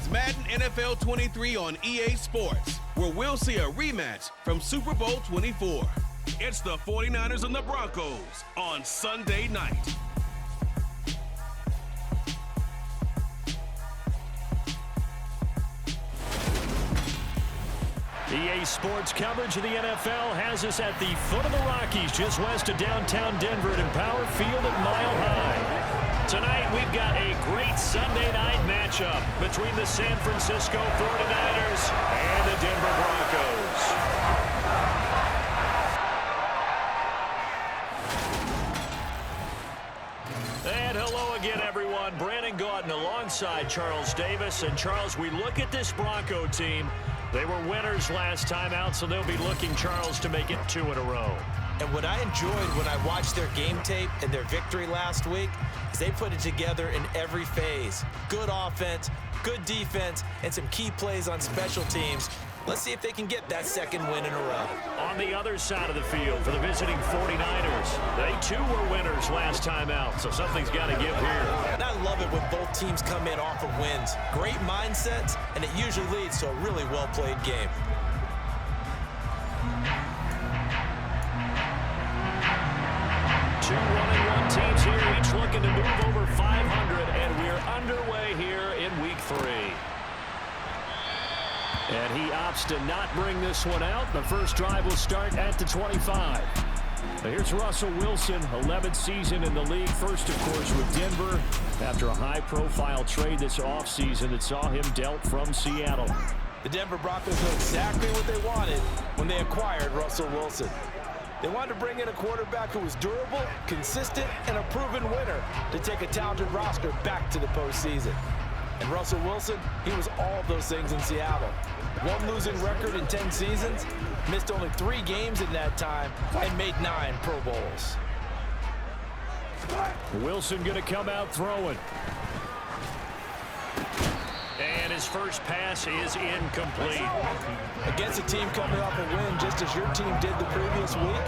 is Madden NFL 23 on EA Sports, where we'll see a rematch from Super Bowl 24. It's the 49ers and the Broncos on Sunday night. EA Sports coverage of the NFL has us at the foot of the Rockies, just west of downtown Denver at Empower Field at Mile High. Tonight, we've got a great Sunday night matchup between the San Francisco 49ers and the Denver Broncos. And hello again, everyone. Brandon Gaudin alongside Charles Davis. And Charles, we look at this Bronco team. They were winners last time out, so they'll be looking, Charles, to make it 2 in a row. And what I enjoyed when I watched their game tape and their victory last week is they put it together in every phase. Good offense, good defense, and some key plays on special teams. Let's see if they can get that second win in a row. On the other side of the field for the visiting 49ers, they too were winners last time out, so something's got to give here. And I love it when both teams come in off of wins. Great mindsets, and it usually leads to a really well-played game. Two 1-1 teams here, each looking to move over 500, and we're underway here in Week 3. And he opts to not bring this one out. The first drive will start at the 25. Here's Russell Wilson, 11th season in the league. First, of course, with Denver after a high-profile trade this offseason that saw him dealt from Seattle. The Denver Broncos know exactly what they wanted when they acquired Russell Wilson. They wanted to bring in a quarterback who was durable, consistent, and a proven winner to take a talented roster back to the postseason. And Russell Wilson, he was all of those things in Seattle. One losing record in 10 seasons, missed only 3 games in that time, and made 9 Pro Bowls. Wilson going to come out throwing. And his first pass is incomplete. Against a team coming off a win just as your team did the previous week,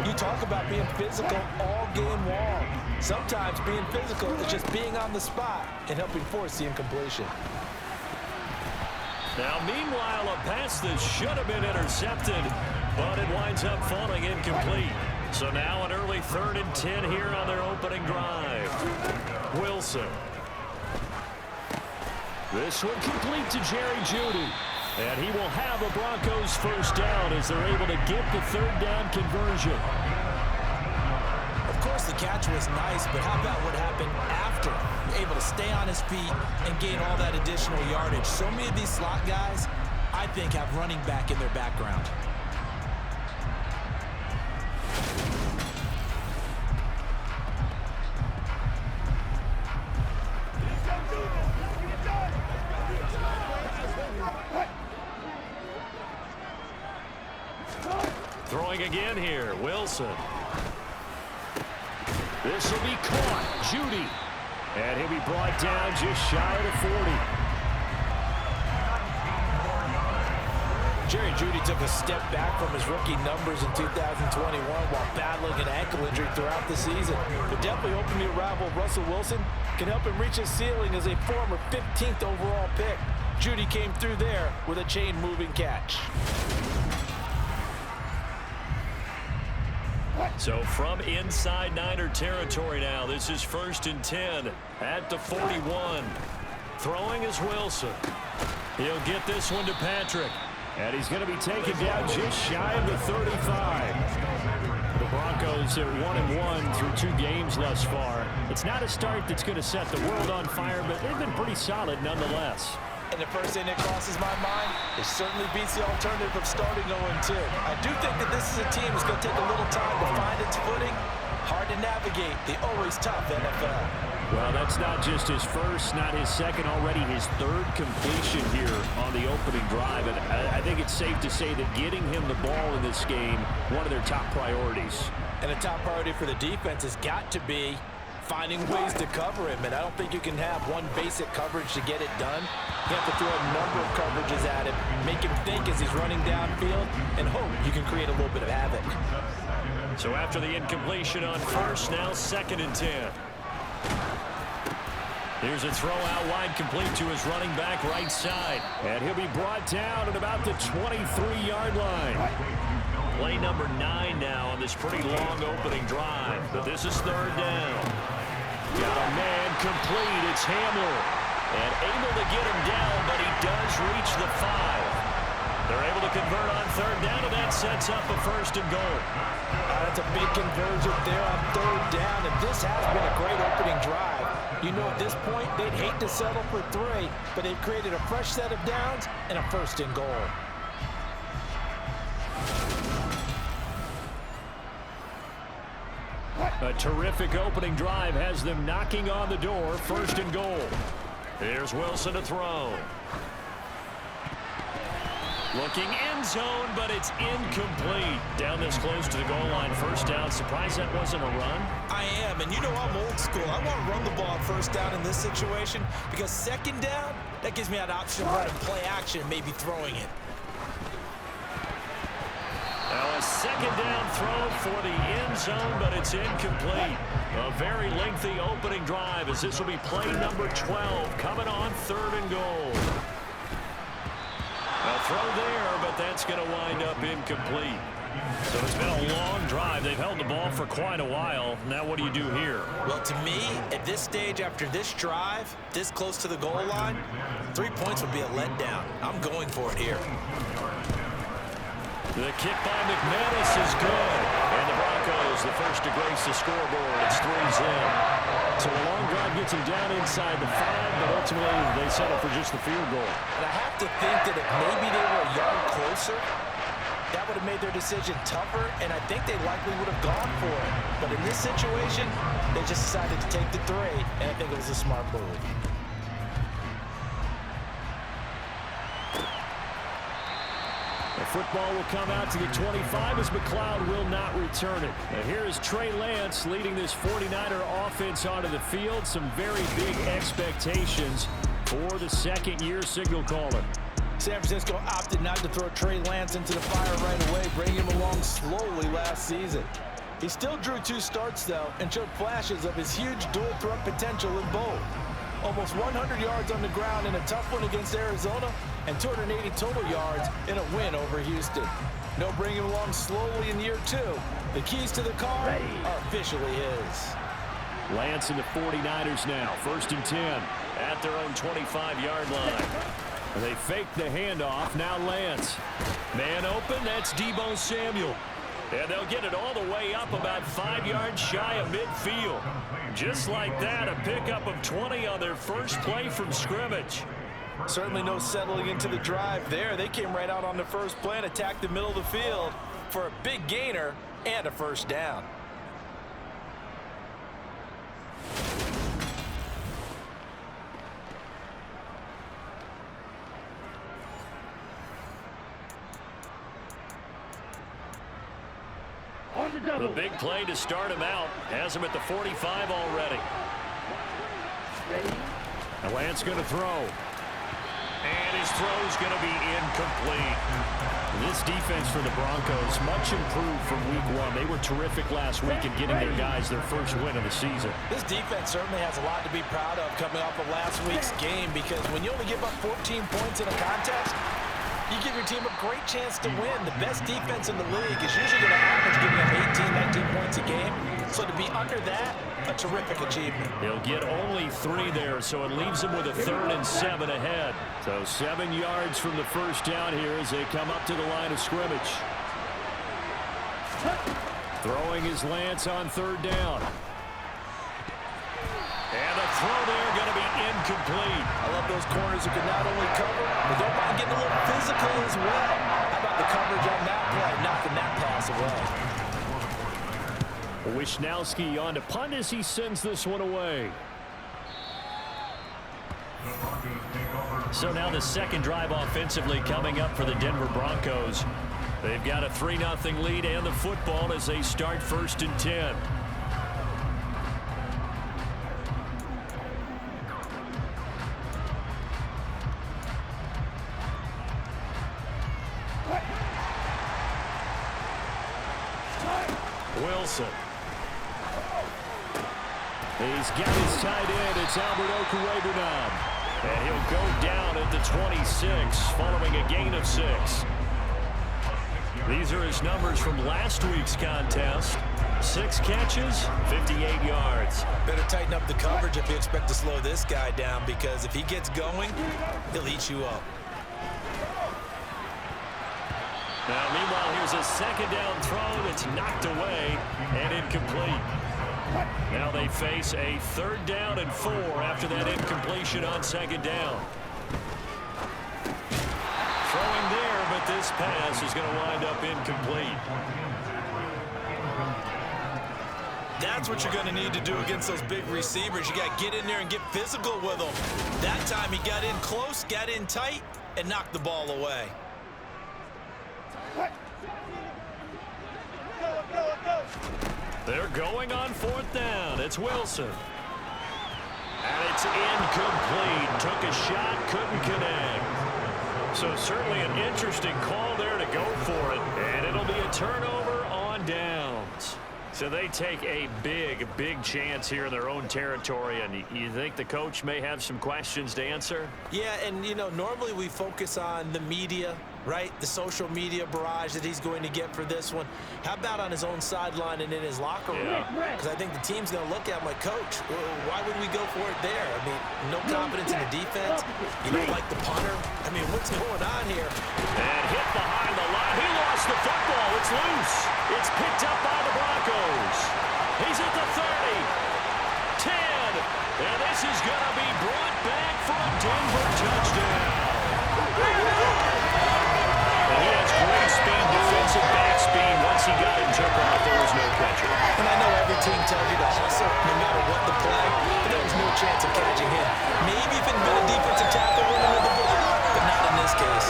you talk about being physical all game long. Sometimes being physical is just being on the spot and helping force the incompletion. Now, meanwhile, a pass that should have been intercepted, but it winds up falling incomplete. So now an early 3rd and 10 here on their opening drive. Wilson. This one complete to Jerry Jeudy. And he will have a Broncos first down as they're able to get the 3rd down conversion. Of course, the catch was nice, but how about what happened after? Able to stay on his feet and gain all that additional yardage. So many of these slot guys, I think, have running back in their background. Throwing again here, Wilson. This will be caught. Jeudy. And he'll be brought down just shy of the 40. Jerry Jeudy took a step back from his rookie numbers in 2021 while battling an ankle injury throughout the season. But definitely hoping the arrival of Russell Wilson can help him reach his ceiling as a former 15th overall pick. Jeudy came through there with a chain-moving catch. So from inside Niner territory now, this is 1st and 10 at the 41. Throwing is Wilson. He'll get this one to Patrick. And he's going to be taken down just shy of the 35. The Broncos are 1-1 through 2 games thus far. It's not a start that's going to set the world on fire, but they've been pretty solid nonetheless. And the first thing that crosses my mind, it certainly beats the alternative of starting 0-2. I do think that this is a team that's going to take a little time to find its footing. Hard to navigate the always tough NFL. Well, that's not just his first, not his second, already his 3rd completion here on the opening drive. And I think it's safe to say that getting him the ball in this game, one of their top priorities. And a top priority for the defense has got to be finding ways to cover him. And I don't think you can have one basic coverage to get it done. You have to throw a number of coverages at him, make him think as he's running downfield, and hope you can create a little bit of havoc. So after the incompletion on first, now 2nd and 10. Here's a throw out wide, complete to his running back right side. And he'll be brought down at about the 23-yard line. Play number 9 now on this pretty long opening drive. But this is third down. Got a man complete. It's Hamler. And able to get him down, but he does reach the 5. They're able to convert on third down, and that sets up a first and goal. That's a big conversion there on third down, and this has been a great opening drive. You know, at this point, they'd hate to settle for 3, but they've created a fresh set of downs and a first and goal. A terrific opening drive has them knocking on the door, first and goal. Here's Wilson to throw. Looking end zone, but it's incomplete. Down this close to the goal line, first down. Surprised that wasn't a run? I am, and you know I'm old school. I want to run the ball on first down in this situation because second down, that gives me an option of running play action, maybe throwing it. Now a second down throw for the end zone, but it's incomplete. A very lengthy opening drive as this will be play number 12 coming on third and goal. A throw there, but that's going to wind up incomplete. So it's been a long drive. They've held the ball for quite a while. Now what do you do here? Well, to me, at this stage after this drive, this close to the goal line, 3 points would be a letdown. I'm going for it here. The kick by McManus is good. And the Broncos, the first to grace the scoreboard. It's 3's in. So a long drive gets them down inside the 5, but ultimately they settle for just the field goal. And I have to think that if maybe they were a yard closer, that would have made their decision tougher, and I think they likely would have gone for it. But in this situation, they just decided to take the 3, and I think it was a smart move. The football will come out to the 25 as McLeod will not return it. Now here is Trey Lance leading this 49er offense onto the field. Some very big expectations for the second-year signal caller. San Francisco opted not to throw Trey Lance into the fire right away, bringing him along slowly last season. He still drew 2 starts, though, and showed flashes of his huge dual-threat potential in both. Almost 100 yards on the ground in a tough one against Arizona, and 280 total yards in a win over Houston. No bringing him along slowly in year 2. The keys to the car are officially his. Lance and the 49ers now, 1st and 10 at their own 25-yard line. They fake the handoff. Now Lance. Man open, that's Deebo Samuel. And they'll get it all the way up about 5 yards shy of midfield. Just like that, a pickup of 20 on their first play from scrimmage. Certainly no settling into the drive there. They came right out on the first play and attacked the middle of the field for a big gainer and a first down. The big play to start him out has him at the 45 already. Now Lance going to throw. And his throw's going to be incomplete. This defense for the Broncos, much improved from week 1. They were terrific last week in getting their guys their first win of the season. This defense certainly has a lot to be proud of coming off of last week's game, because when you only give up 14 points in a contest, you give your team a great chance to win. The best defense in the league is usually going to average giving up 18, 19 points a game. So to be under that, a terrific achievement. He'll get only 3 there, so it leaves him with a 3rd and 7 ahead. So 7 yards from the first down here as they come up to the line of scrimmage. Throwing is Lance on 3rd down. And the throw there going to be incomplete. I love those corners who can not only cover, but don't mind getting a little physical as well. How about the coverage on that play, knocking that pass away? Wishnowski on to punt as he sends this one away. So now the second drive offensively coming up for the Denver Broncos. They've got a 3-0 lead and the football as they start 1st and 10. Wilson. He's got his tight end. It's Albert Okuwebunam. And he'll go down at the 26 following a gain of 6. These are his numbers from last week's contest. 6 catches, 58 yards. Better tighten up the coverage if you expect to slow this guy down, because if he gets going, he'll eat you up. Now, meanwhile, here's a second down throw that's knocked away and incomplete. Now they face a 3rd down and 4 after that incompletion on 2nd down. Throwing there, but this pass is going to wind up incomplete. That's what you're going to need to do against those big receivers. You got to get in there and get physical with them. That time he got in close, got in tight, and knocked the ball away. They're going on 4th down. It's Wilson. And it's incomplete. Took a shot, couldn't connect. So certainly an interesting call there to go for it. And it'll be a turnover on downs. So they take a big chance here in their own territory. And you think the coach may have some questions to answer? Yeah, and, you know, normally we focus on the media, right? The social media barrage that he's going to get for this one. How about on his own sideline and in his locker room? Because I think the team's going to look at him like, Coach, why would we go for it there? I mean, no confidence in the defense. You don't like the punter. I mean, what's going on here? And hit behind the line. He lost the football. It's loose. It's picked up by the Broncos. He's at the 30. 10. And this is going to be brought back for a Denver touchdown. And he has great speed, defensive back speed. Once he got and took off, there was no catcher. And I know every team tells you to hustle no matter what the play, but there was no chance of catching him. Maybe if it had been a defensive tackle running with the ball, but not in this case.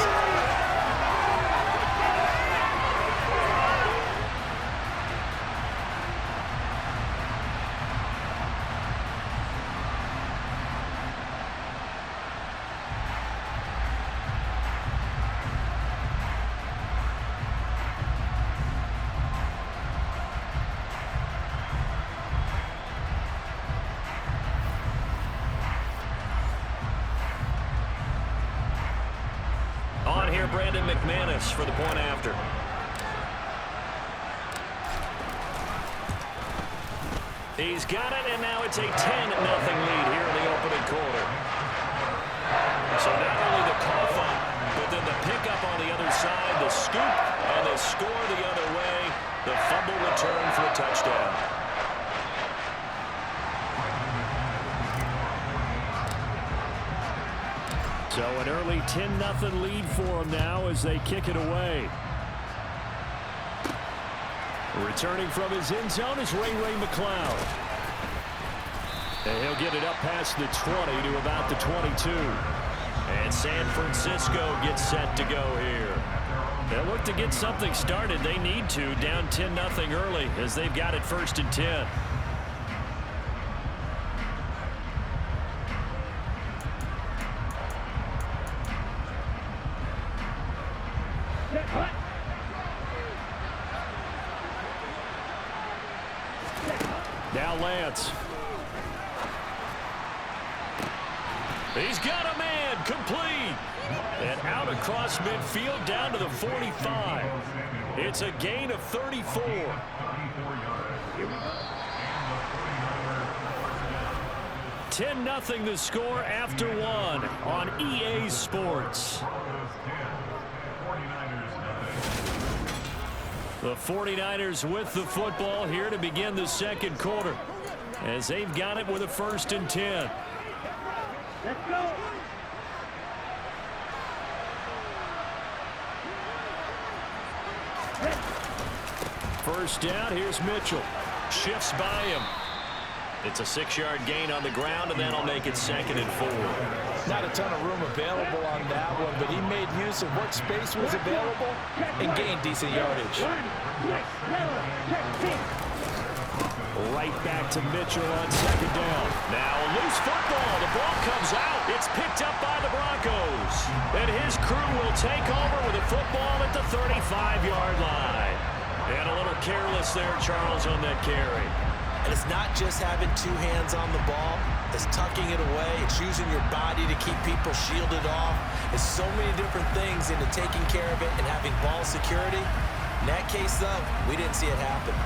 For the point after. He's got it, and now it's a 10-0 lead here in the opening quarter. So not only the cough up, but then the pickup on the other side, the scoop, and the score the other way, the fumble return for a touchdown. So an early 10-0 lead for them now as they kick it away. Returning from his end zone is Ray McCloud. And he'll get it up past the 20 to about the 22. And San Francisco gets set to go here. They'll look to get something started. They need to, down 10-0 early as they've got it 1st and 10. Now Lance. He's got a man, complete. And out across midfield down to the 45. It's a gain of 34. $10-0 the score after 1 on EA Sports. The 49ers with the football here to begin the second quarter as they've got it with a 1st and 10. Let's go. First down, here's Mitchell. Shifts by him. It's a 6-yard gain on the ground, and that'll make it 2nd and 4. Not a ton of room available on that one, but he made use of what space was available and gained decent yardage. Right back to Mitchell on 2nd down. Now a loose football. The ball comes out. It's picked up by the Broncos. And his crew will take over with a football at the 35-yard line. And a little careless there, Charles, on that carry. And it's not just having two hands on the ball. It's tucking it away. It's using your body to keep people shielded off. It's so many different things into taking care of it and having ball security. In that case, though, we didn't see it happen.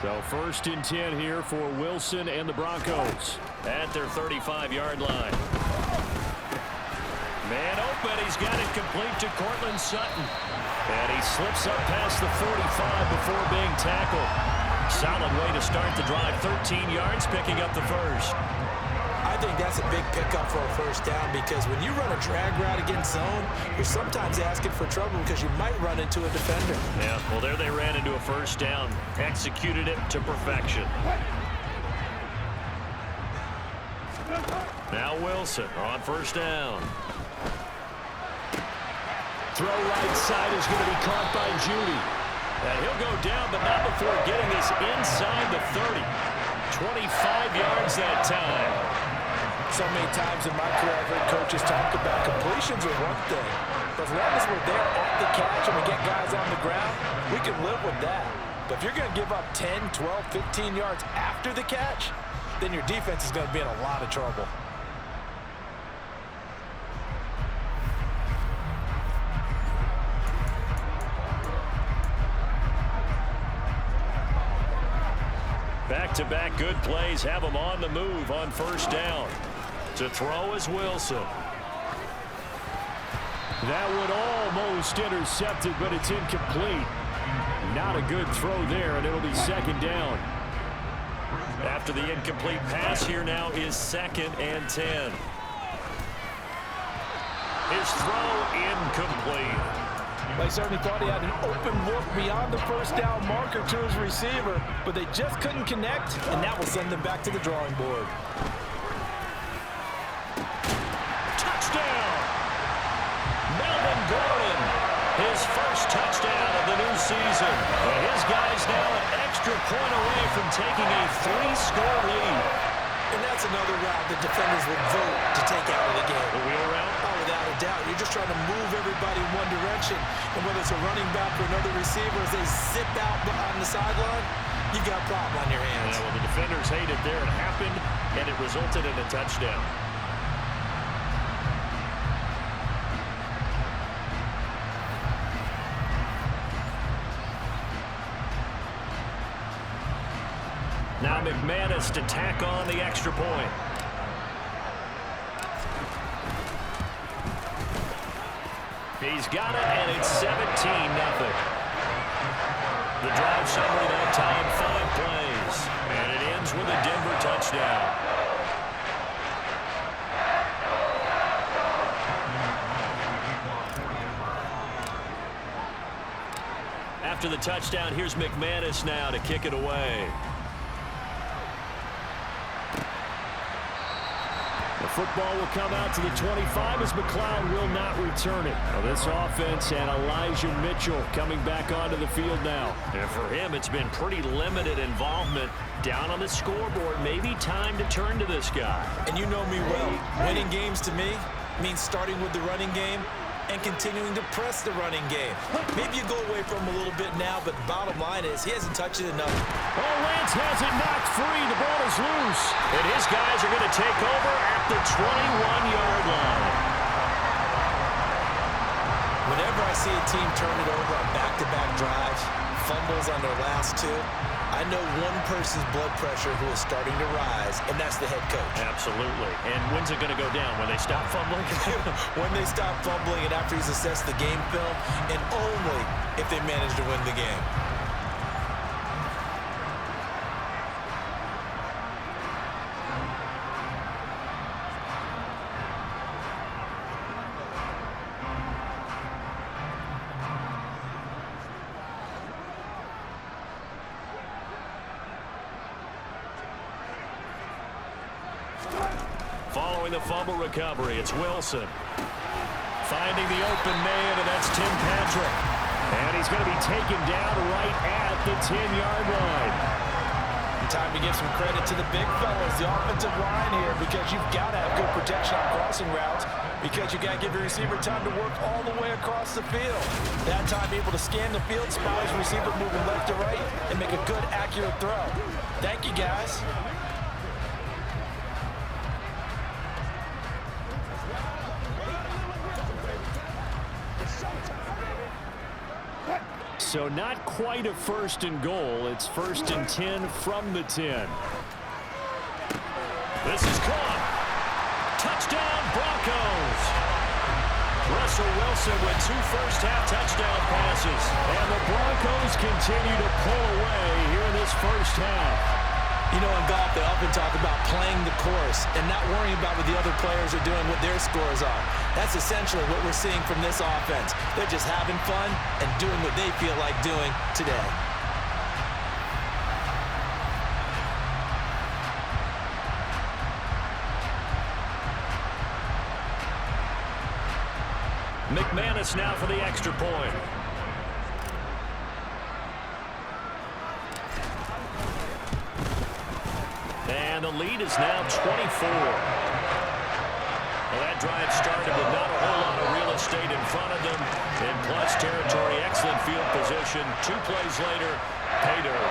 So 1st and 10 here for Wilson and the Broncos at their 35-yard line. Man open, he's got it complete to Cortland Sutton. And he slips up past the 45 before being tackled. Solid way to start the drive, 13 yards, picking up the first. I think that's a big pickup for a first down because when you run a drag route against zone, you're sometimes asking for trouble because you might run into a defender. Yeah, well, there they ran into a first down. Executed it to perfection. Now Wilson on first down. Throw right side is going to be caught by Judy. And he'll go down, but not before getting this inside the 30. 25 yards that time. So many times in my career, I've heard coaches talk about completions are one thing. But as long as we're there at the catch and we get guys on the ground, we can live with that. But if you're going to give up 10, 12, 15 yards after the catch, then your defense is going to be in a lot of trouble. Back-to-back good plays have them on the move on first down. To throw is Wilson. That one almost intercepted, but it's incomplete. Not a good throw there, and it'll be 2nd down. After the incomplete pass, here now is 2nd and 10. His throw incomplete. They certainly thought he had an open look beyond the first down marker to his receiver, but they just couldn't connect, and that will send them back to the drawing board. Touchdown! Melvin Gordon, his first touchdown of the new season. And his guys now an extra point away from taking a 3-score lead. And that's another route the defenders would vote to take out of the game. The wheel route? Oh, without a doubt. You're just trying to move everybody in one direction. And whether it's a running back or another receiver, as they zip out on the sideline, you've got a problem on your hands. Yeah, well, the defenders hate it there. It happened, and it resulted in a touchdown. Now McManus to tack on the extra point. He's got it, and it's 17-0. The drive summary that time, 5 plays. And it ends with a Denver touchdown. After the touchdown, here's McManus now to kick it away. The football will come out to the 25 as McLeod will not return it. Now this offense and Elijah Mitchell coming back onto the field now. And for him, it's been pretty limited involvement down on the scoreboard. Maybe time to turn to this guy. And you know me well. Winning games to me means starting with the running game and continuing to press the running game. Maybe you go away from him a little bit now, but the bottom line is he hasn't touched it enough. Oh, Lance has it knocked free. The ball is loose. And his guys are going to take over at the 21-yard line. Whenever I see a team turn it over on back-to-back drives, fumbles on their last two, I know one person's blood pressure who is starting to rise, and that's the head coach. Absolutely. And when's it going to go down? When they stop fumbling? When they stop fumbling and after he's assessed the game film, and only if they manage to win the game. Following the fumble recovery, it's Wilson. Finding the open man, and that's Tim Patrick. And he's going to be taken down right at the 10-yard line. time to give some credit to the big fellas, the offensive line here, because you've got to have good protection on crossing routes, because you got to give your receiver time to work all the way across the field. That time able to scan the field, spot his receiver moving left to right, and make a good, accurate throw. Thank you, guys. So not quite a first and goal. It's 1st and 10 from the 10. This is caught. Touchdown, Broncos. Russell Wilson with 2 first-half touchdown passes. And the Broncos continue to pull away here in this first half. You know, in golf, they often talk about playing the course and not worrying about what the other players are doing, what their scores are. That's essentially what we're seeing from this offense. They're just having fun and doing what they feel like doing today. McManus now for the extra point. And the lead is now 24. Well, that drive started with not a whole lot of real estate in front of them. In plus territory, excellent field position. 2 plays later, pay dirt.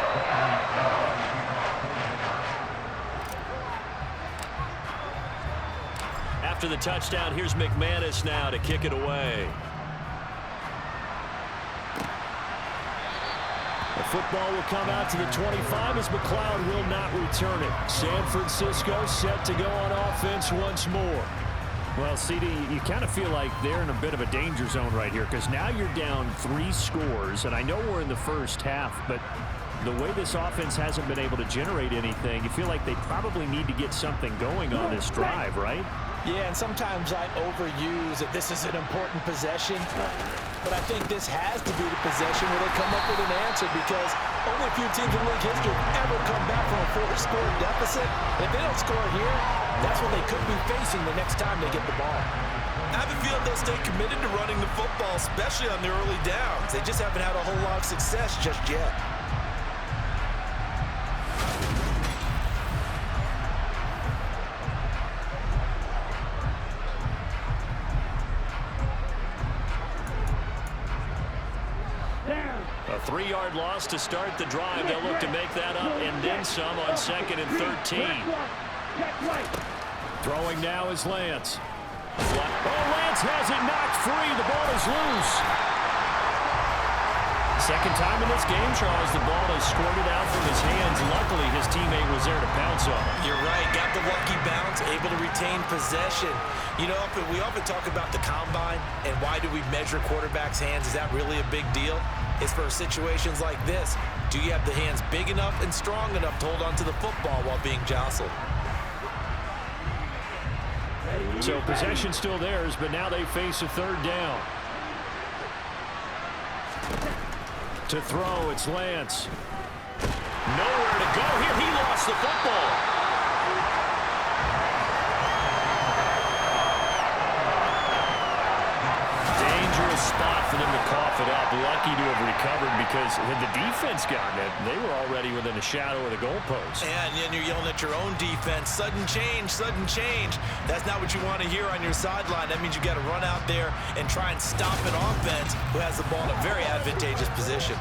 After the touchdown, here's McManus now to kick it away. The football will come out to the 25 as McLeod will not return it. San Francisco set to go on offense once more. Well, CD, you kind of feel like they're in a bit of a danger zone right here because now you're down 3 scores, and I know we're in the first half, but the way this offense hasn't been able to generate anything, you feel like they probably need to get something going on this drive, right? Yeah, and sometimes I overuse that this is an important possession, but I think this has to be the possession where they come up with an answer because only a few teams in league history have ever come back from a 4-score deficit. And if they don't score here, that's what they could be facing the next time they get the ball. I have a feeling they'll stay committed to running the football, especially on the early downs. They just haven't had a whole lot of success just yet. A 3-yard loss to start the drive. They'll look to make that up and then some on 2nd and 13. Throwing now is Lance. Lance has it knocked free. The ball is loose. Second time in this game, Charles, the ball has squirted out from his hands. Luckily, his teammate was there to pounce on it. You're right. Got the lucky bounce, able to retain possession. You know, we often talk about the combine and why do we measure quarterbacks' hands? Is that really a big deal? It's for situations like this. Do you have the hands big enough and strong enough to hold on to the football while being jostled? So possession still theirs, but now they face a 3rd down. To throw, it's Lance. Nowhere to go here. He lost the football. Dangerous spot for them to cough it up. Lucky to have recovered because had the defense gotten it, they were already within a shadow of the goalpost. And then you're yelling at your own defense. Sudden change, sudden change. That's not what you want to hear on your sideline. That means you got to run out there and try and stop an offense who has the ball in a very advantageous position.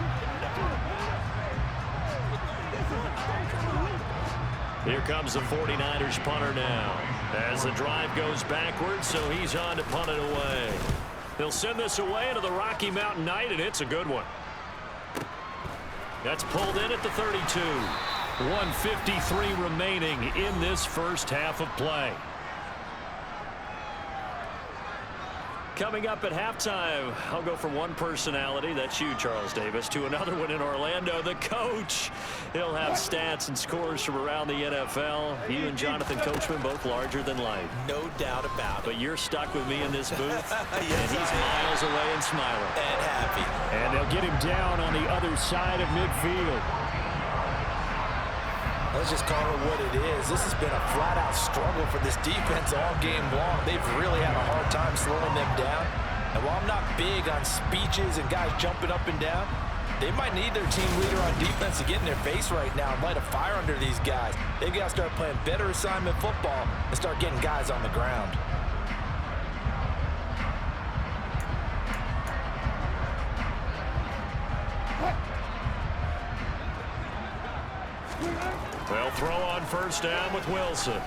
Here comes the 49ers punter now. As the drive goes backwards, so he's on to punt it away. They'll send this away into the Rocky Mountain night, and it's a good one. That's pulled in at the 32. 1:53 remaining in this first half of play. Coming up at halftime, I'll go from one personality, that's you, Charles Davis, to another one in Orlando, the coach. He'll have stats and scores from around the NFL. You and Jonathan Coachman both larger than life. No doubt about it. But you're stuck with me in this booth, Yes, and he's miles away and smiling. And happy. And they'll get him down on the other side of midfield. Let's just call it what it is. This has been a flat-out struggle for this defense all game long. They've really had a hard time slowing them down. And while I'm not big on speeches and guys jumping up and down, They might need their team leader on defense to get in their face right now and light a fire under these guys. They've got to start playing better assignment football and start getting guys on the ground. They'll throw on first down with Wilson.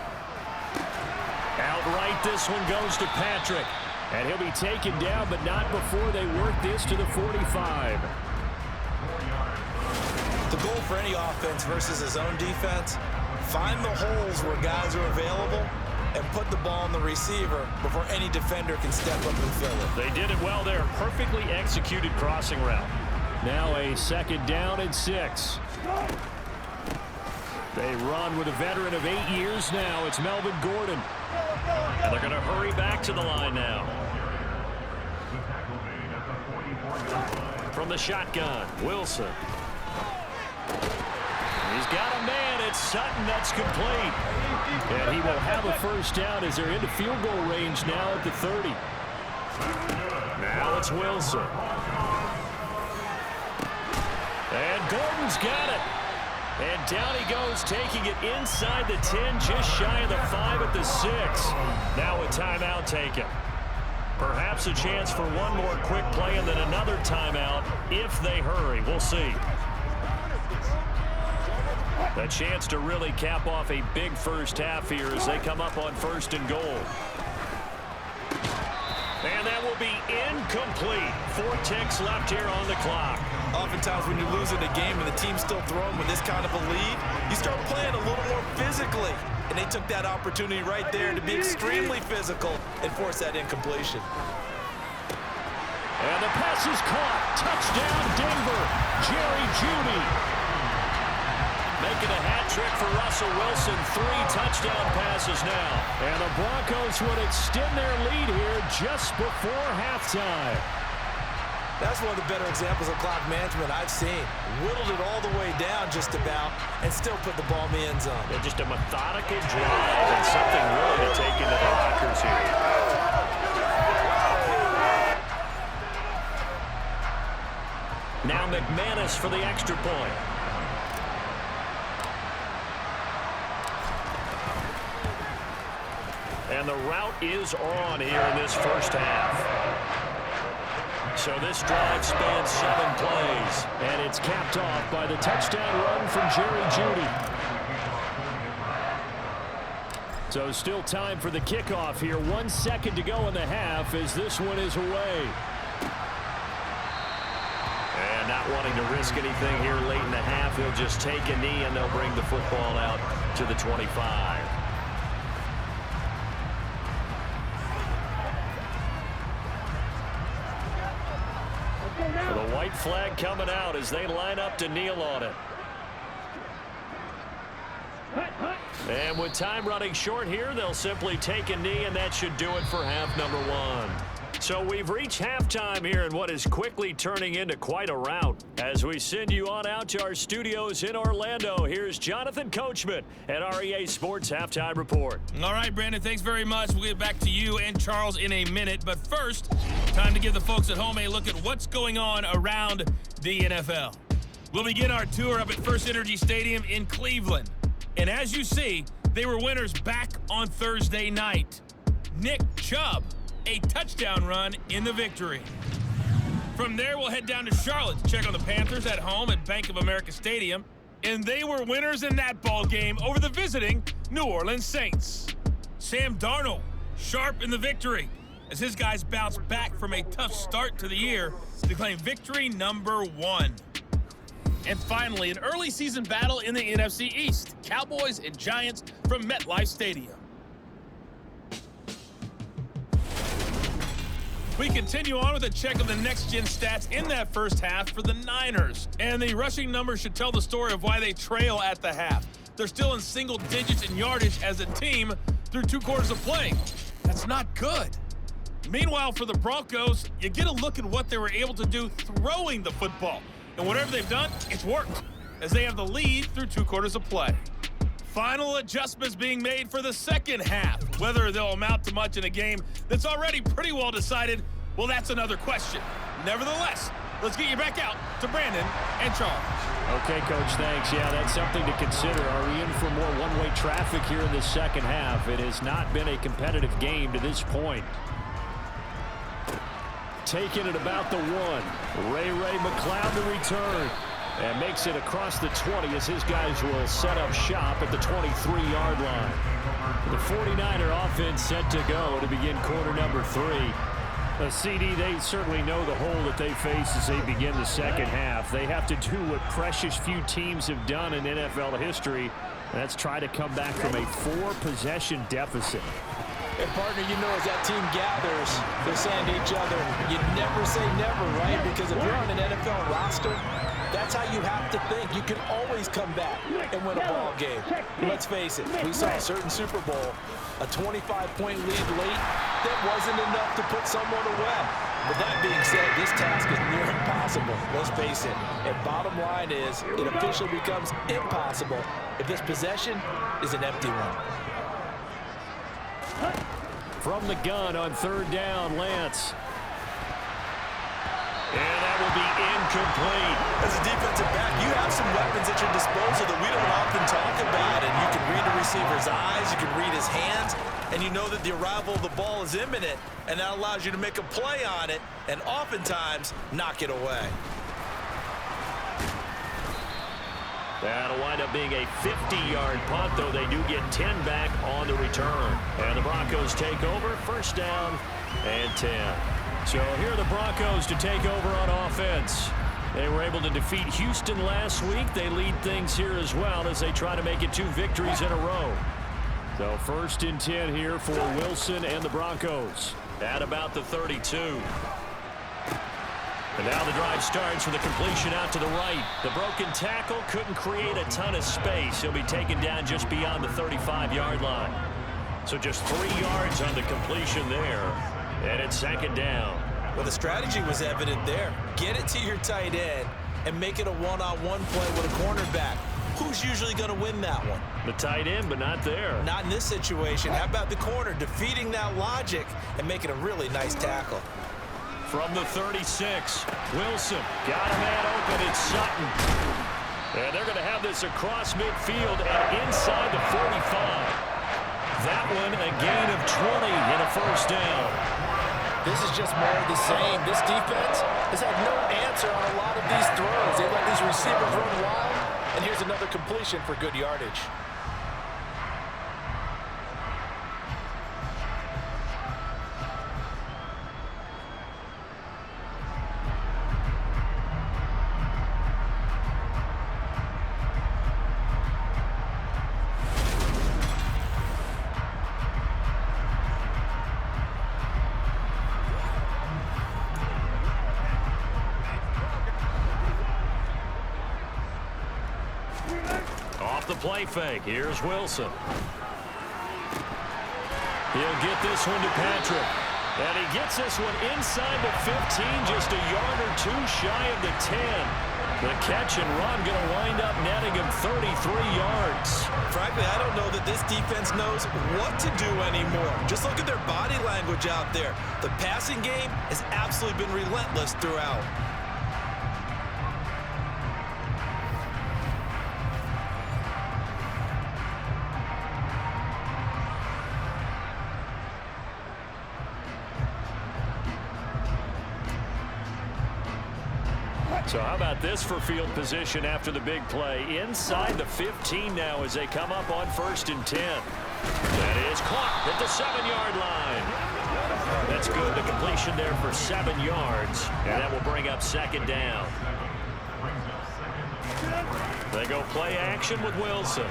Outright, this one goes to Patrick. And he'll be taken down, but not before they work this to the 45. The goal for any offense versus his own defense, find the holes where guys are available and put the ball on the receiver before any defender can step up and fill it. They did it well there. Perfectly executed crossing route. Now a second down and 6. They run with a veteran of 8 years now. It's Melvin Gordon. And they're going to hurry back to the line now. From the shotgun, Wilson. He's got a man. It's Sutton. That's complete. And he will have a first down as they're into field goal range now at the 30. Now it's Wilson. And Gordon's got it. And down he goes, taking it inside the 10, just shy of the 5 at the 6. Now a timeout taken. Perhaps a chance for one more quick play and then another timeout if they hurry. We'll see. A chance to really cap off a big first half here as they come up on 1st and goal. And that will be incomplete. 4 ticks left here on the clock. Oftentimes when you're losing a game and the team's still throwing with this kind of a lead, you start playing a little more physically. And they took that opportunity right there to be extremely physical and force that incompletion. And the pass is caught. Touchdown, Denver. Jerry Jeudy. Making a hat trick for Russell Wilson. 3 touchdown passes now. And the Broncos would extend their lead here just before halftime. That's one of the better examples of clock management I've seen. Whittled it all the way down just about and still put the ball in the end zone. Yeah, just a methodical drive and something really to take into the lockers here. Now McManus for the extra point. And the route is on here in this first half. So this drive spans 7 plays, and it's capped off by the touchdown run from Jerry Jeudy. So still time for the kickoff here. 1 second to go in the half as this one is away. And not wanting to risk anything here late in the half, he'll just take a knee and they'll bring the football out to the 25. The white flag coming out as they line up to kneel on it. And with time running short here, they'll simply take a knee, and that should do it for half number 1. So we've reached halftime here in what is quickly turning into quite a rout. As we send you on out to our studios in Orlando, here's Jonathan Coachman at REA Sports Halftime Report. All right, Brandon, thanks very much. We'll get back to you and Charles in a minute. But first, time to give the folks at home a look at what's going on around the NFL. We'll begin our tour up at First Energy Stadium in Cleveland. And as you see, they were winners back on Thursday night. Nick Chubb, a touchdown run in the victory. From there, we'll head down to Charlotte to check on the Panthers at home at Bank of America Stadium. And they were winners in that ball game over the visiting New Orleans Saints. Sam Darnold, sharp in the victory as his guys bounced back from a tough start to the year to claim victory number 1. And finally, an early season battle in the NFC East. Cowboys and Giants from MetLife Stadium. We continue on with a check of the next-gen stats in that first half for the Niners. And the rushing numbers should tell the story of why they trail at the half. They're still in single digits in yardage as a team through 2 quarters of play. That's not good. Meanwhile, for the Broncos, you get a look at what they were able to do throwing the football. And whatever they've done, it's worked, as they have the lead through 2 quarters of play. Final adjustments being made for the second half. Whether they'll amount to much in a game that's already pretty well decided, well, that's another question. Nevertheless, let's get you back out to Brandon and Charles. Okay, Coach, thanks. Yeah, that's something to consider. Are we in for more one-way traffic here in the second half? It has not been a competitive game to this point. Taking it about the 1. Ray McLeod to return. And makes it across the 20 as his guys will set up shop at the 23-yard line. The 49er offense set to go to begin quarter number 3. CD, they certainly know the hole that they face as they begin the second half. They have to do what precious few teams have done in NFL history, and that's try to come back from a 4-possession deficit. And partner, you know, as that team gathers, they're saying to each other, you never say never, right? Because if you're on an NFL roster, that's how you have to think. You can always come back and win a ball game. Let's face it, we saw a certain Super Bowl, a 25-point lead late, that wasn't enough to put someone away. But that being said, this task is near impossible. Let's face it. And bottom line is, it officially becomes impossible if this possession is an empty one. From the gun on 3rd down, Lance. And that will be incomplete. As a defensive back, you have some weapons at your disposal that we don't often talk about. And you can read a receiver's eyes, you can read his hands, and you know that the arrival of the ball is imminent, and that allows you to make a play on it and oftentimes knock it away. That'll wind up being a 50-yard punt, though they do get 10 back on the return. And the Broncos take over, 1st down and 10. So here are the Broncos to take over on offense. They were able to defeat Houston last week. They lead things here as well as they try to make it 2 victories in a row. So 1st and 10 here for Wilson and the Broncos at about the 32. And now the drive starts with a completion out to the right. The broken tackle couldn't create a ton of space. He'll be taken down just beyond the 35-yard line. So just 3 yards on the completion there. And it's 2nd down. Well, the strategy was evident there. Get it to your tight end and make it a one-on-one play with a cornerback. Who's usually going to win that one? The tight end, but not there. Not in this situation. How about the corner defeating that logic and making a really nice tackle? From the 36, Wilson got a man open. It's Sutton. And they're going to have this across midfield and inside the 45. That one a gain of 20 and a 1st down. This is just more of the same. This defense has had no answer on a lot of these throws. They let these receivers run wild, and here's another completion for good yardage. Play fake. Here's Wilson. He'll get this one to Patrick. And he gets this one inside the 15, just a yard or 2 shy of the 10. The catch and run going to wind up netting him 33 yards. Frankly, I don't know that this defense knows what to do anymore. Just look at their body language out there. The passing game has absolutely been relentless throughout. So how about this for field position after the big play? Inside the 15 now as they come up on 1st and 10. That is caught at the 7-yard line. That's good. The completion there for 7 yards. And that will bring up 2nd down. They go play action with Wilson.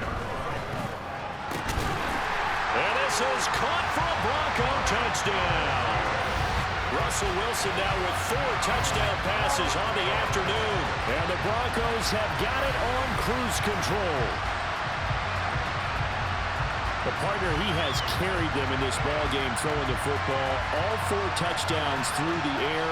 And this is caught for a Bronco touchdown. Russell Wilson now with 4 touchdown passes on the afternoon. And the Broncos have got it on cruise control. The partner, he has carried them in this ballgame throwing the football. All 4 touchdowns through the air.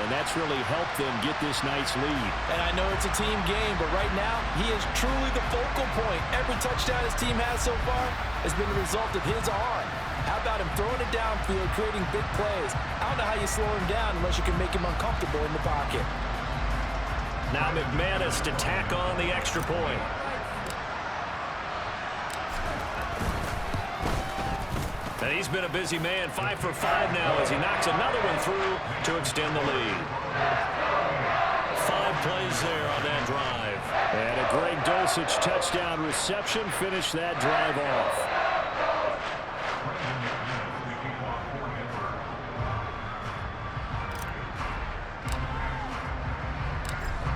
And that's really helped them get this nice lead. And I know it's a team game, but right now, he is truly the focal point. Every touchdown his team has so far has been the result of his arm. How about him throwing it downfield, creating big plays? I don't know how you slow him down unless you can make him uncomfortable in the pocket. Now McManus to tack on the extra point. And he's been a busy man, 5 for 5 now as he knocks another one through to extend the lead. 5 plays there on that drive. And a Greg Dulcich touchdown reception finished that drive off.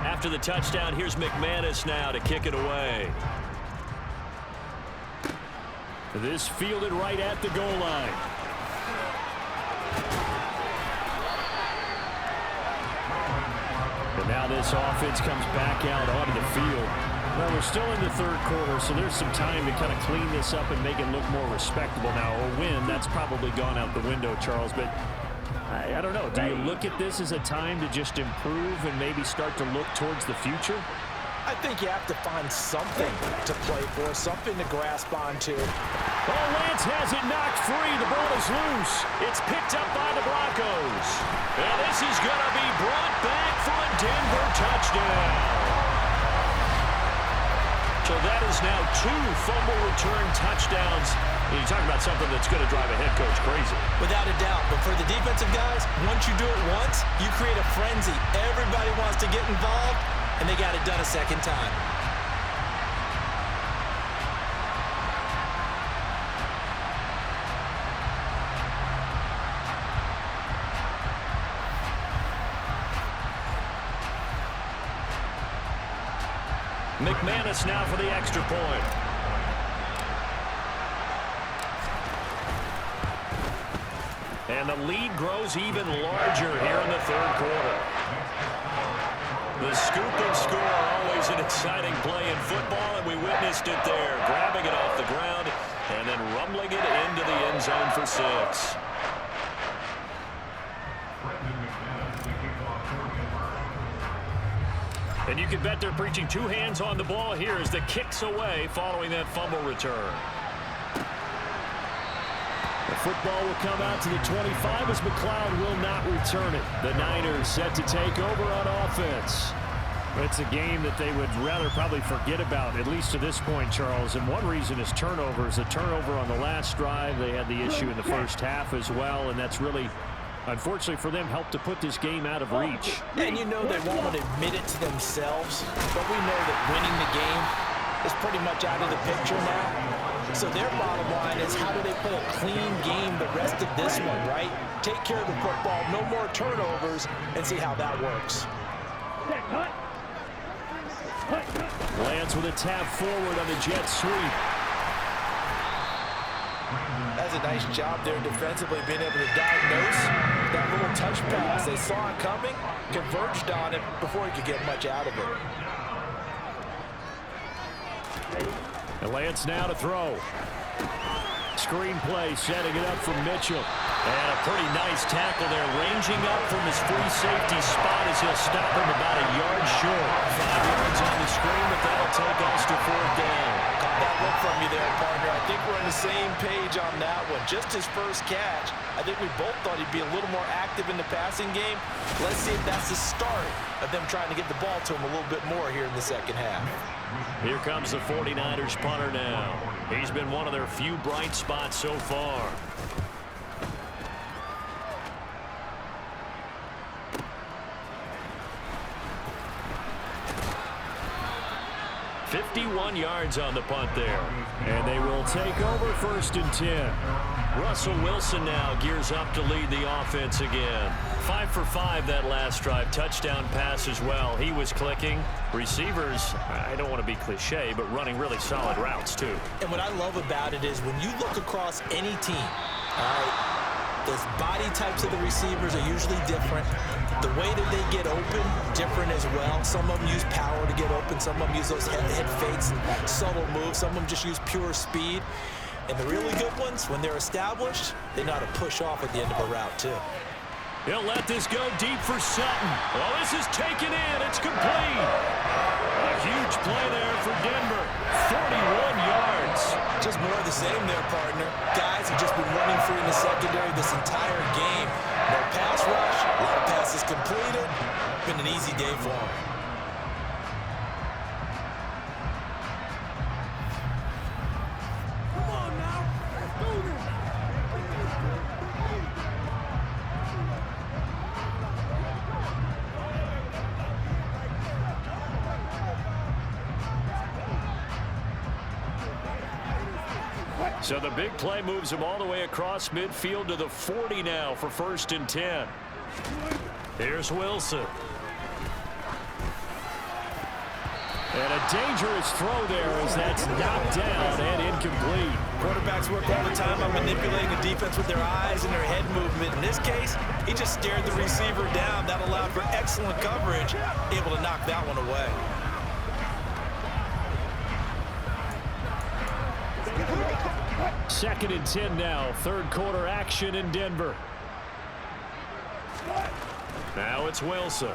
After the touchdown, here's McManus now to kick it away. This fielded right at the goal line. And now this offense comes back out onto the field. Well, we're still in the third quarter, so there's some time to kind of clean this up and make it look more respectable now. A win, that's probably gone out the window, Charles, but I don't know. Do you look at this as a time to just improve and maybe start to look towards the future? I think you have to find something to play for, something to grasp onto. Oh, Lance has it knocked free. The ball is loose. It's picked up by the Broncos. And this is going to be brought back for a Denver touchdown. So that is now 2 fumble return touchdowns. You talk about something that's going to drive a head coach crazy. Without a doubt. But for the defensive guys, once you do it once, you create a frenzy. Everybody wants to get involved, and they got it done a second time. McManus now for the extra point. And the lead grows even larger here in the third quarter. The scoop and score, always an exciting play in football, and we witnessed it there, grabbing it off the ground and then rumbling it into the end zone for 6. And you can bet they're preaching 2 hands on the ball here as the kick's away following that fumble return. The football will come out to the 25 as McLeod will not return it. The Niners set to take over on offense. It's a game that they would rather probably forget about, at least to this point, Charles. And one reason is turnovers. A turnover on the last drive. They had the issue in the first half as well, and that's really, unfortunately for them, helped to put this game out of reach. And you know they won't admit it to themselves, but we know that winning the game is pretty much out of the picture now. So their bottom line is, how do they play a clean game the rest of this one, right? Take care of the football, no more turnovers, and see how that works. Lance with a tap forward on the jet sweep. That's a nice job there defensively, being able to diagnose that little touch pass. They saw it coming, converged on it before he could get much out of it. And Lance now to throw. Screen play, setting it up for Mitchell. And a pretty nice tackle there, ranging up from his free safety spot as he'll stop him about a yard short. 5 yards on the screen, but that'll take us to 4th down. Caught that look from you there, partner. I think we're on the same page on that one. Just his first catch. I think we both thought he'd be a little more active in the passing game. Let's see if that's the start of them trying to get the ball to him a little bit more here in the second half. Here comes the 49ers punter now. He's been one of their few bright spots so far. "51 yards on the punt there. And they will take over 1st and 10. Russell Wilson now gears up to lead the offense again. 5 for 5 that last drive. Touchdown pass as well. He was clicking. Receivers, I don't want to be cliche, but running really solid routes too. And what I love about it is when you look across any team, all right, the body types of the receivers are usually different. The way that they get open, different as well. Some of them use power to get open. Some of them use those head fakes and subtle moves. Some of them just use pure speed. And the really good ones, when they're established, they know how to push off at the end of a route, too. He'll let this go deep for Sutton. Well, this is taken in. It's complete. A huge play there for Denver. 41 yards. Just more of the same there, partner. Guys have just been running free in the secondary this entire game. No pass rush. A lot of passes completed. Been an easy day for them. So the big play moves him all the way across midfield to the 40 now for 1st and 10. Here's Wilson. And a dangerous throw there as that's knocked down and incomplete. Quarterbacks work all the time on manipulating the defense with their eyes and their head movement. In this case, he just stared the receiver down. That allowed for excellent coverage, able to knock that one away. Second and 10 now. Third quarter action in Denver. Now it's Wilson.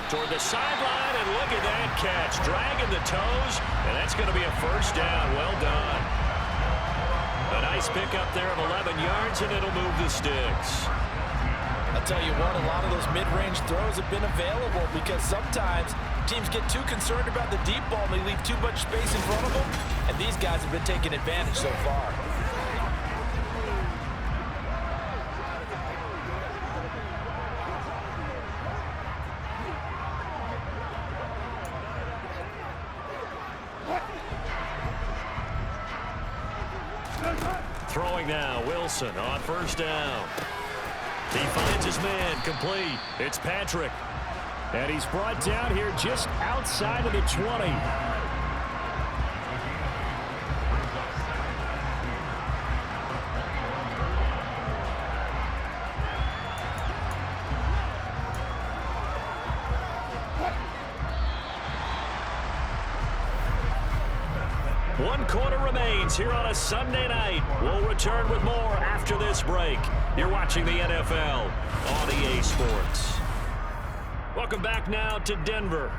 Toward the sideline, and look at that catch. Dragging the toes, and that's going to be a first down. Well done. A nice pickup there of 11 yards, and it'll move the sticks. I'll tell you what, a lot of those mid-range throws have been available because sometimes teams get too concerned about the deep ball and they leave too much space in front of them, and these guys have been taking advantage so far. Throwing now, Wilson on first down. He finds his man, complete. It's Patrick. And he's brought down here just outside of the 20. One quarter remains here on a Sunday night. We'll return with more after this break. You're watching the NFL on EA Sports. Welcome back now to Denver.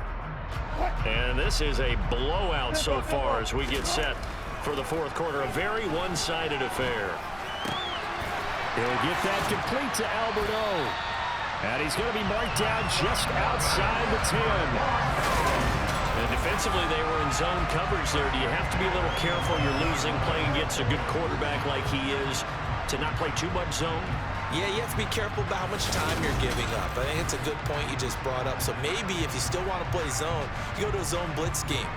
And this is a blowout so far as we get set for the fourth quarter. A very one-sided affair. He'll get that complete to Alberto. And he's going to be marked down just outside the 10. And defensively, they were in zone coverage there. Do you have to be a little careful? You're losing, playing against a good quarterback like he is, to not play too much zone? Yeah, you have to be careful about how much time you're giving up. I think it's a good point you just brought up. So maybe if you still want to play zone, you go to a zone blitz scheme,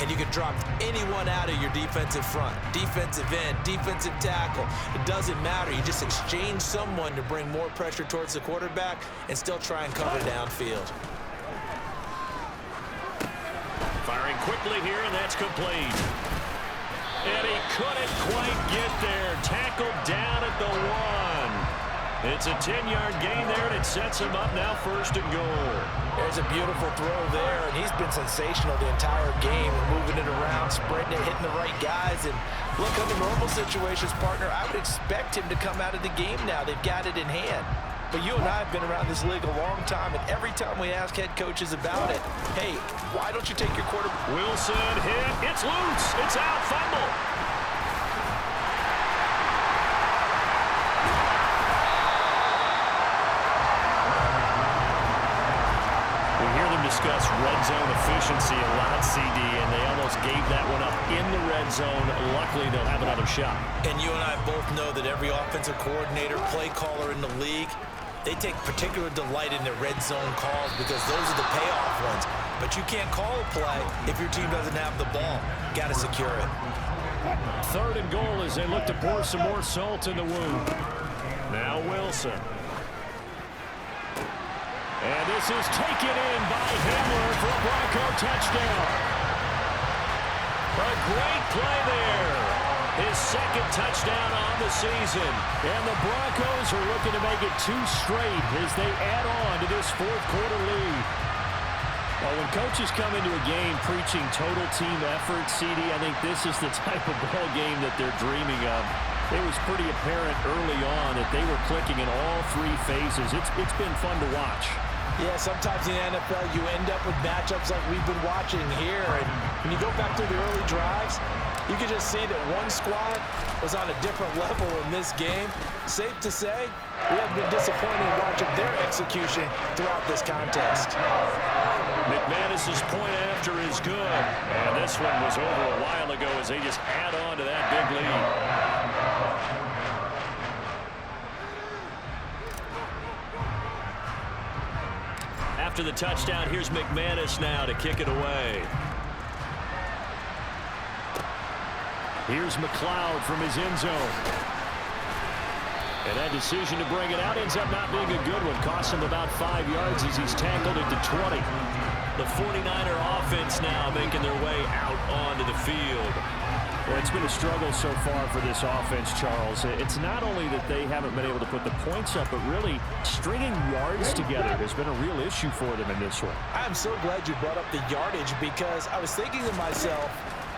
and you can drop anyone out of your defensive front, defensive end, defensive tackle. It doesn't matter. You just exchange someone to bring more pressure towards the quarterback and still try and cover downfield. Firing quickly here, and that's complete. And he couldn't quite get there. Tackled down at the 1. It's a 10-yard gain there, and it sets him up now 1st and goal. There's a beautiful throw there, and he's been sensational the entire game, moving it around, spreading it, hitting the right guys. And look, under normal situations, partner, I would expect him to come out of the game now. They've got it in hand. But you and I have been around this league a long time, and every time we ask head coaches about it, hey, why don't you take your quarterback? Wilson hit. It's loose. It's out. Fumble. We hear them discuss red zone efficiency a lot, CD, and they almost gave that one up in the red zone. Luckily, they'll have another shot. And you and I both know that every offensive coordinator, play caller in the league, they take particular delight in their red zone calls because those are the payoff ones. But you can't call a play if your team doesn't have the ball. Got to secure it. 3rd and goal as they look to pour some more salt in the wound. Now Wilson. And this is taken in by Hamler for a Bronco touchdown. A great play there. His 2nd touchdown on the season. And the Broncos are looking to make it 2 straight as they add on to this 4th quarter lead. Well, when coaches come into a game preaching total team effort, CD, I think this is the type of ball game that they're dreaming of. It was pretty apparent early on that they were clicking in all 3 phases. It's been fun to watch. Yeah, sometimes in the NFL you end up with matchups like we've been watching here. And when you go back through the early drives, you can just see that one squad was on a different level in this game. Safe to say, we have been disappointed in watching their execution throughout this contest. McManus's point after is good. And this one was over a while ago as they just add on to that big lead. After the touchdown, here's McManus now to kick it away. Here's McLeod from his end zone. And that decision to bring it out ends up not being a good one. Costs him about 5 yards as he's tackled at the 20. The 49er offense now making their way out onto the field. Well, it's been a struggle so far for this offense, Charles. It's not only that they haven't been able to put the points up, but really stringing yards together has been a real issue for them in this one. I'm so glad you brought up the yardage because I was thinking to myself,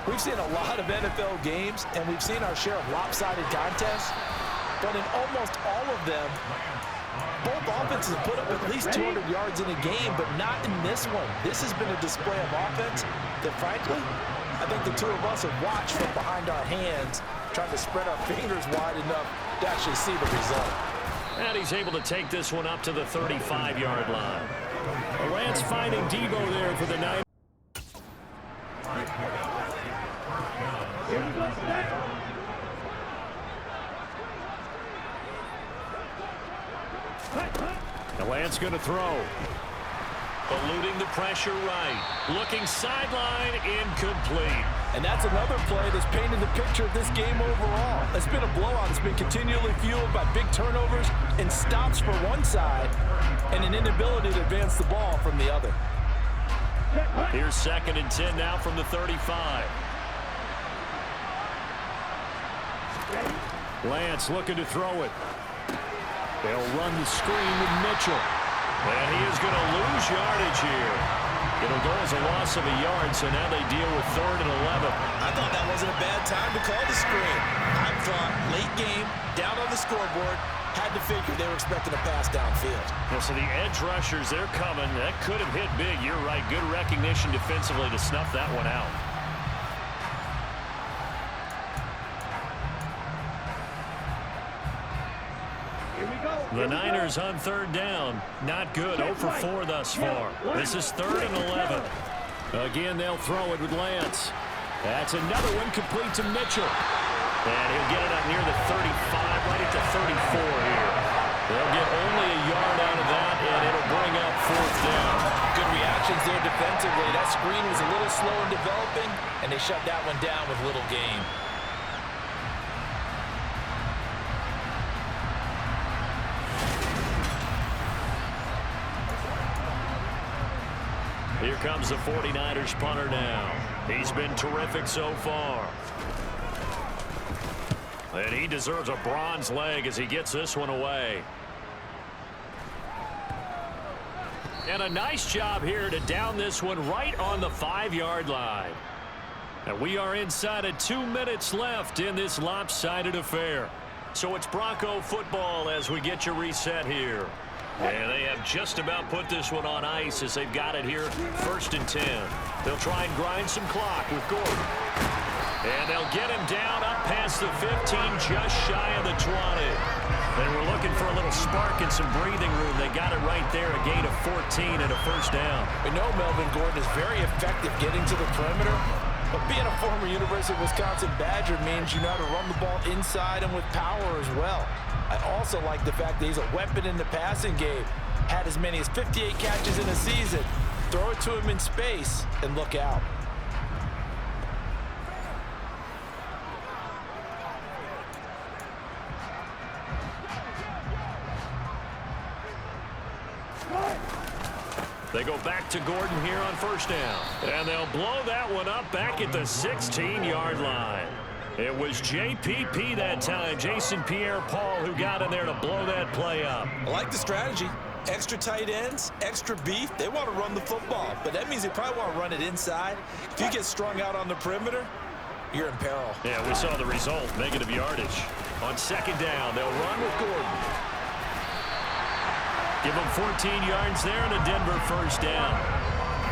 we've seen a lot of NFL games and we've seen our share of lopsided contests, but in almost all of them, both offenses have put up at least 200 yards in a game, but not in this one. This has been a display of offense that, frankly, I think the two of us have watched from behind our hands, trying to spread our fingers wide enough to actually see the result. And he's able to take this one up to the 35-yard line. Lance finding Debo there for the Niners. Lance going to throw. Eluding the pressure right. Looking sideline, incomplete. And that's another play that's painted the picture of this game overall. It's been a blowout. It's been continually fueled by big turnovers and stops for one side and an inability to advance the ball from the other. Here's 2nd and 10 now from the 35. Lance looking to throw it. They'll run the screen with Mitchell. And he is going to lose yardage here. It'll go as a loss of a yard, so now they deal with 3rd and 11. I thought that wasn't a bad time to call the screen. I thought late game, down on the scoreboard, had to figure they were expecting a pass downfield. Yeah, so the edge rushers, they're coming. That could have hit big. You're right. Good recognition defensively to snuff that one out. The Niners on 3rd down. Not good. 0 for 4 thus far. This is 3rd and 11. Again, they'll throw it with Lance. That's another one complete to Mitchell. And he'll get it up near the 35, right at the 34 here. They'll get only a yard out of that, and it'll bring up 4th down. Good reactions there defensively. That screen was a little slow in developing, and they shut that one down with little gain. Here comes the 49ers punter now. He's been terrific so far. And he deserves a bronze leg as he gets this one away. And a nice job here to down this one right on the 5-yard line. And we are inside of 2 minutes left in this lopsided affair. So it's Bronco football as we get you reset here. And they have just about put this one on ice as they've got it here, 1st and 10. They'll try and grind some clock with Gordon. And they'll get him down up past the 15, just shy of the 20. They were looking for a little spark and some breathing room. They got it right there, a gain of 14 and a 1st down. We know Melvin Gordon is very effective getting to the perimeter, but being a former University of Wisconsin Badger means you know how to run the ball inside and with power as well. I also like the fact that he's a weapon in the passing game. Had as many as 58 catches in a season. Throw it to him in space and look out. They go back to Gordon here on 1st down. And they'll blow that one up back at the 16-yard line. It was JPP that time, Jason Pierre-Paul, who got in there to blow that play up. I like the strategy. Extra tight ends, extra beef. They want to run the football, but that means they probably want to run it inside. If you get strung out on the perimeter, you're in peril. Yeah, we saw the result, negative yardage. On 2nd down, they'll run with Gordon. Give them 14 yards there and a Denver 1st down.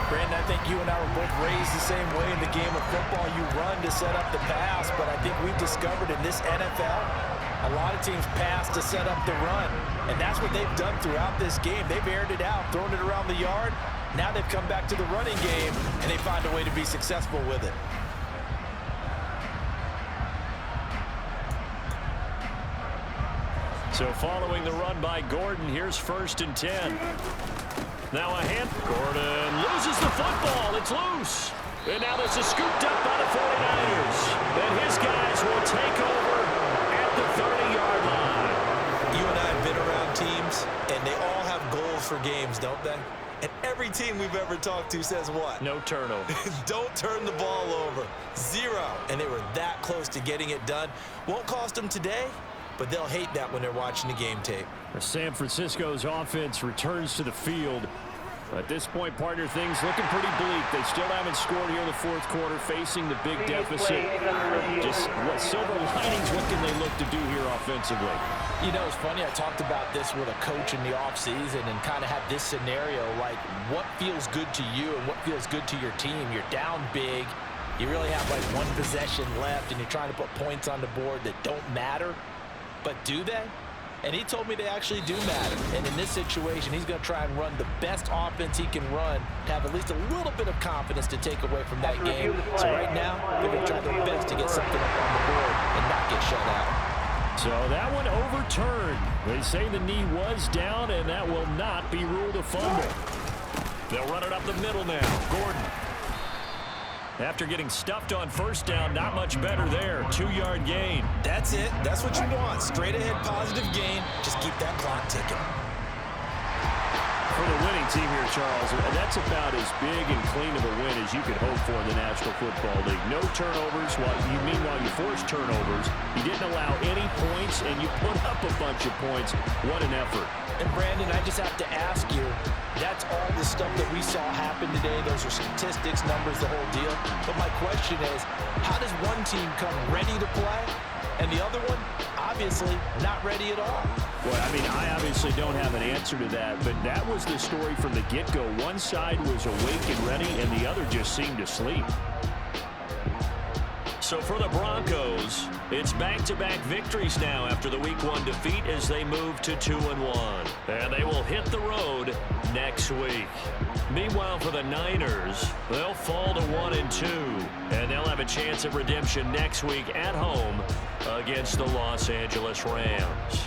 Brandon, I think you and I were both raised the same way in the game of football. You run to set up the pass, but I think we've discovered in this NFL, a lot of teams pass to set up the run. And that's what they've done throughout this game. They've aired it out, thrown it around the yard. Now they've come back to the running game, and they find a way to be successful with it. So following the run by Gordon, here's 1st and 10. Now a hand. Gordon loses the football. It's loose. And now this is scooped up by the 49ers. And his guys games, don't they? And every team we've ever talked to says what? No turnovers. Don't turn the ball over. 0. And they were that close to getting it done. Won't cost them today, but they'll hate that when they're watching the game tape. San Francisco's offense returns to the field. At this point, partner, things looking pretty bleak. They still haven't scored here in the fourth quarter, facing the big deficit. Just what silver linings, what can they look to do here offensively? You know, it's funny, I talked about this with a coach in the offseason and kind of had this scenario, like what feels good to you and what feels good to your team. You're down big. You really have like one possession left, and you're trying to put points on the board that don't matter. But do they? And he told me they actually do matter. And in this situation, he's going to try and run the best offense he can run to have at least a little bit of confidence to take away from that game. So right now, they're going to try their best to get something up on the board and not get shut out. So that one overturned. They say the knee was down, and that will not be ruled a fumble. They'll run it up the middle now. Gordon. After getting stuffed on first down, not much better there. 2-yard gain. That's it. That's what you want. Straight ahead, positive gain. Just keep that clock ticking. For the winning team here, Charles, that's about as big and clean of a win as you could hope for in the National Football League. No turnovers. Meanwhile, you forced turnovers. You didn't allow any points, and you put up a bunch of points. What an effort. And Brandon, I just have to ask you, that's all the stuff that we saw happen today. Those are statistics, numbers, the whole deal. But my question is, how does one team come ready to play and the other one, obviously, not ready at all? Well, I mean, I obviously don't have an answer to that, but that was the story from the get-go. One side was awake and ready, and the other just seemed to sleep. So for the Broncos, it's back-to-back victories now after the Week 1 defeat as they move to 2-1. And they will hit the road next week. Meanwhile, for the Niners, they'll fall to 1-2, and they'll have a chance of redemption next week at home against the Los Angeles Rams.